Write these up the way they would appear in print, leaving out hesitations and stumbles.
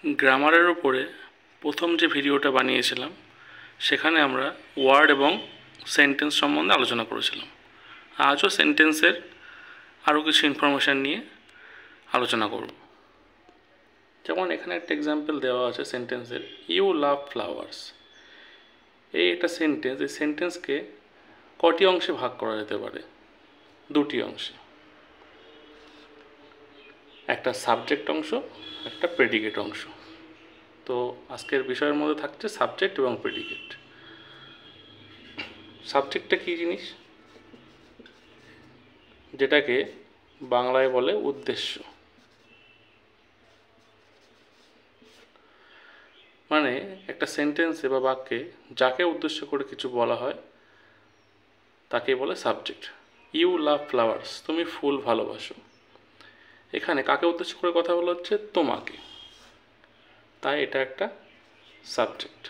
গ্রামারের উপরে প্রথম যে ভিডিওটা বানিয়েছিলাম সেখানে আমরা ওয়ার্ড এবং সেন্টেন্স সম্বন্ধে আলোচনা করেছিলাম। আজও সেন্টেন্সের আরও কিছু ইনফরমেশান নিয়ে আলোচনা করব। যেমন এখানে একটা এক্সাম্পল দেওয়া আছে সেন্টেন্সের, ইউ লাভ ফ্লাওয়ার্স। এই একটা সেন্টেন্স, এই সেন্টেন্সকে কটি অংশে ভাগ করা যেতে পারে? দুটি অংশে, একটা সাবজেক্ট অংশ, একটা প্রেডিকেট অংশ। তো আজকের বিষয়ের মধ্যে থাকছে সাবজেক্ট এবং প্রেডিকেট। সাবজেক্টটা কী জিনিস? যেটাকে বাংলায় বলে উদ্দেশ্য। মানে একটা সেন্টেন্সে বা বাক্যে যাকে উদ্দেশ্য করে কিছু বলা হয় তাকে বলে সাবজেক্ট। ইউ লাভ ফ্লাওয়ার্স, তুমি ফুল ভালোবাসো। এখানে কাকে উদ্দেশ্য করে কথা বলা হচ্ছে? তোমাকে। তাই এটা একটা সাবজেক্ট।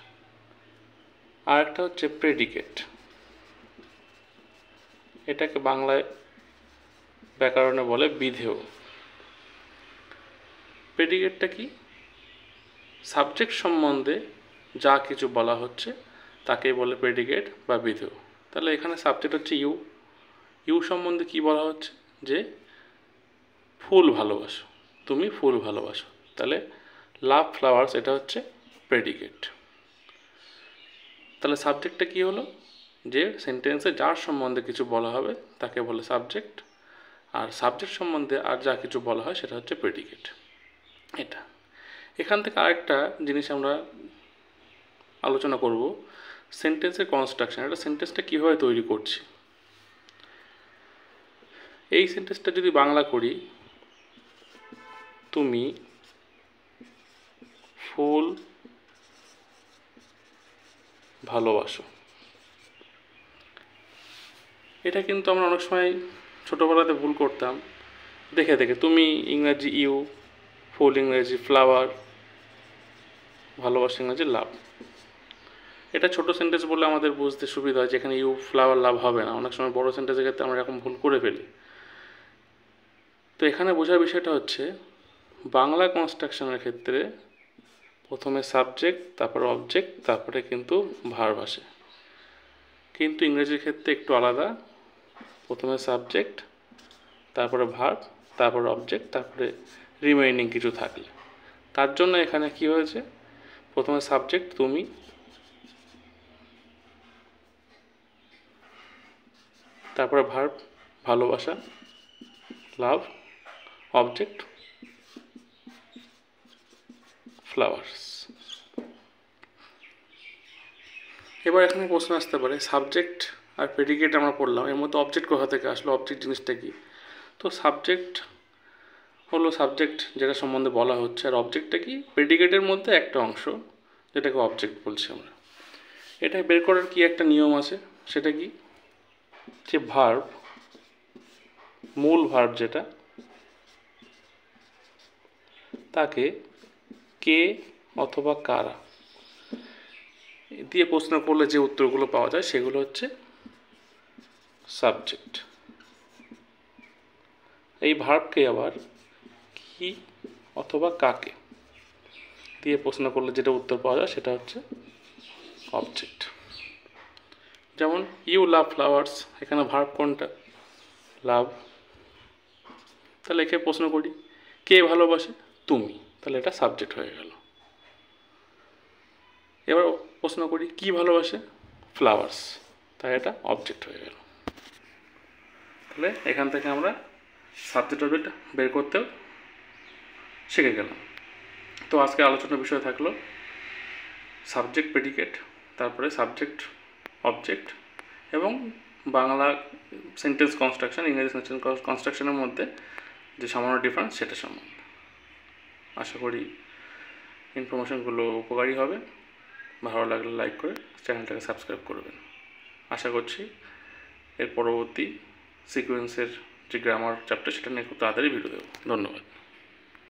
আর একটা হচ্ছে প্রেডিকেট। এটাকে বাংলায় ব্যাকরণে বলে বিধেয়। প্রেডিকেটটা কি? সাবজেক্ট সম্বন্ধে যা কিছু বলা হচ্ছে তাকেই বলে প্রেডিকেট বা বিধেয়। তাহলে এখানে সাবজেক্ট হচ্ছে ইউ। ইউ সম্বন্ধে কি বলা হচ্ছে? যে ফুল ভালোবাসো, তুমি ফুল ভালোবাসো। তাহলে লাভ ফ্লাওয়ার্স, এটা হচ্ছে প্রেডিকেট। তাহলে সাবজেক্টটা কি হলো? যে সেন্টেন্সে যার সম্বন্ধে কিছু বলা হবে তাকে বলে সাবজেক্ট, আর সাবজেক্ট সম্বন্ধে আর যা কিছু বলা হয় সেটা হচ্ছে প্রেডিকেট। এটা এখান থেকে আরেকটা জিনিস আমরা আলোচনা করব, সেন্টেন্সের কনস্ট্রাকশন। একটা সেন্টেন্সটা কীভাবে তৈরি করছি। এই সেন্টেন্সটা যদি বাংলা করি, তুমি ফুল ভালোবাসো। এটা কিন্তু আমরা অনেক সময় ছোটোবেলাতে ভুল করতাম দেখে দেখে। তুমি ইংরাজি ইউ, ফুল ইংরাজি ফ্লাওয়ার, ভালোবাসা ইংরাজি লাভ। এটা ছোটো সেন্টেন্স বলে আমাদের বুঝতে সুবিধা হয়, যেখানে ইউ ফ্লাওয়ার লাভ হবে না। অনেক সময় বড়ো সেন্টেন্সের ক্ষেত্রে আমরা এরকম ভুল করে ফেলি। তো এখানে বোঝার বিষয়টা হচ্ছে, বাংলা কনস্ট্রাকশনের ক্ষেত্রে প্রথমে সাবজেক্ট, তারপরে অবজেক্ট, তারপরে কিন্তু ভার্ব আসে। কিন্তু ইংরেজির ক্ষেত্রে একটু আলাদা, প্রথমে সাবজেক্ট, তারপরে ভার্ব, তারপরে অবজেক্ট, তারপরে রিমেইনিং কিছু থাকলে। তার জন্য এখানে কি হয়েছে, প্রথমে সাবজেক্ট তুমি, তারপরে ভার্ব ভালোবাসা লাভ, অবজেক্ট ফ্লাওয়ার্স। এবার এখানে প্রশ্ন আসতে পারে, সাবজেক্ট আর প্রেডিকেট আমরা পড়লাম, এর মধ্যে অবজেক্ট কোথা থেকে আসলো? অবজেক্ট জিনিসটা কি? তো সাবজেক্ট হলো সাবজেক্ট যেটা সম্বন্ধে বলা হচ্ছে, আর অবজেক্টটা কি? প্রেডিকেটের মধ্যে একটা অংশ, যেটাকে অবজেক্ট বলছি আমরা। এটা বের করার কি একটা নিয়ম আছে, সেটা কি? যে ভার্ব, মূল ভার্ব যেটা, তাকে কে অথবা কারা দিয়ে প্রশ্ন করলে যে উত্তরগুলো পাওয়া যায় সেগুলো হচ্ছে সাবজেক্ট। এই ভার্বকে আবার কি অথবা কাকে দিয়ে প্রশ্ন করলে যেটা উত্তর পাওয়া যায় সেটা হচ্ছে অবজেক্ট। যেমন ইউ লাভ ফ্লাওয়ার্স, এখানে ভার্ব কোনটা? লাভ। তাহলে একে প্রশ্ন করি, কে ভালোবাসে? তুমি। তাহলে এটা সাবজেক্ট হয়ে গেল। এবার প্রশ্ন করি, কি ভালোবাসে? ফ্লাওয়ার্স। তাই এটা অবজেক্ট হয়ে গেল। তাহলে এখান থেকে আমরা সাবজেক্ট অবজেক্ট বের করতেও শিখে গেলাম। তো আজকে আলোচনার বিষয় থাকলো সাবজেক্ট প্রেডিকেট, তারপরে সাবজেক্ট অবজেক্ট, এবং বাংলা সেন্টেন্স কনস্ট্রাকশন, ইংরেজি সেন্টেন্স কনস্ট্রাকশনের মধ্যে যে সামান্য ডিফারেন্স সেটা সম্বন্ধে। আশা করি ইনফরমেশনগুলো উপকারী হবে। ভালো লাগলে লাইক করে চ্যানেলটাকে সাবস্ক্রাইব করবেন। আশা করছি এর পরবর্তী সিকোয়েন্সের যে গ্রামার চ্যাপ্টার সেটা নিয়ে খুব তাড়াতাড়ি ভিডিও দেবো। ধন্যবাদ।